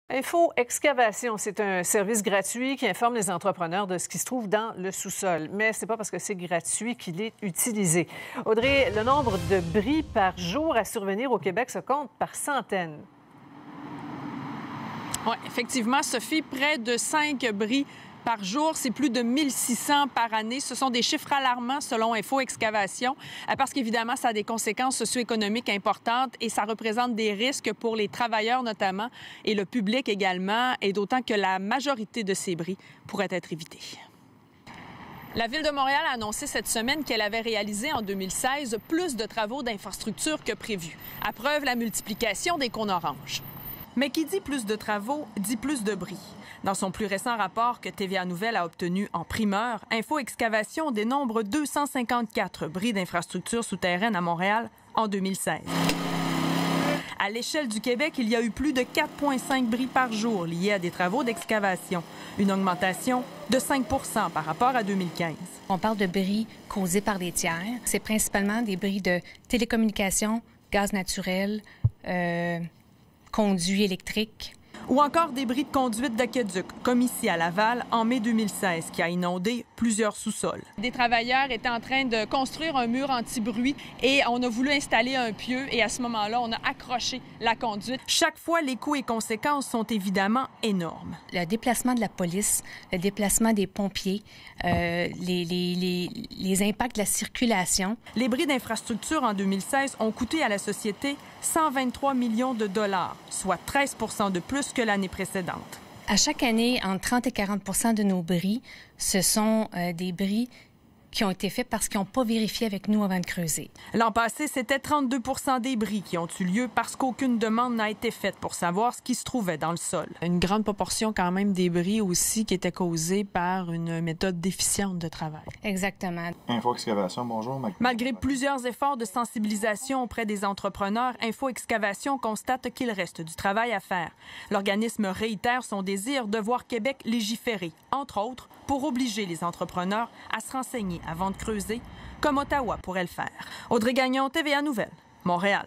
Info Excavation, c'est un service gratuit qui informe les entrepreneurs de ce qui se trouve dans le sous-sol. Mais ce n'est pas parce que c'est gratuit qu'il est utilisé. Audrey, le nombre de bris par jour à survenir au Québec se compte par centaines. Oui, effectivement, Sophie, près de 5 bris par jour, c'est plus de 1600 par année. Ce sont des chiffres alarmants selon Info Excavation, parce qu'évidemment, ça a des conséquences socio-économiques importantes et ça représente des risques pour les travailleurs notamment et le public également, et d'autant que la majorité de ces bris pourraient être évités. La Ville de Montréal a annoncé cette semaine qu'elle avait réalisé en 2016 plus de travaux d'infrastructure que prévu. À preuve, la multiplication des cônes oranges. Mais qui dit plus de travaux, dit plus de bris. Dans son plus récent rapport que TVA Nouvelle a obtenu en primeur, Info Excavation dénombre 254 bris d'infrastructures souterraines à Montréal en 2016. À l'échelle du Québec, il y a eu plus de 4,5 bris par jour liés à des travaux d'excavation, une augmentation de 5 par rapport à 2015. On parle de bris causés par des tiers. C'est principalement des bris de télécommunications, gaz naturel, conduits électriques. Ou encore des bris de conduite d'aqueduc, comme ici à Laval, en mai 2016, qui a inondé plusieurs sous-sols. Des travailleurs étaient en train de construire un mur anti-bruit et on a voulu installer un pieu et à ce moment-là, on a accroché la conduite. Chaque fois, les coûts et conséquences sont évidemment énormes. Le déplacement de la police, le déplacement des pompiers, les impacts de la circulation. Les bris d'infrastructure en 2016 ont coûté à la société 123 millions de dollars, soit 13 de plus que l'année précédente. À chaque année, entre 30 et 40 de nos bris, ce sont des bris qui ont été faits parce qu'ils n'ont pas vérifié avec nous avant de creuser. L'an passé, c'était 32 des bris qui ont eu lieu parce qu'aucune demande n'a été faite pour savoir ce qui se trouvait dans le sol. Une grande proportion quand même des bris aussi qui étaient causés par une méthode déficiente de travail. Exactement. Info Excavation, bonjour. Malgré plusieurs efforts de sensibilisation auprès des entrepreneurs, Info Excavation constate qu'il reste du travail à faire. L'organisme réitère son désir de voir Québec légiférer, entre autres, pour obliger les entrepreneurs à se renseigner avant de creuser, comme Ottawa pourrait le faire. Audrey Gagnon, TVA Nouvelle, Montréal.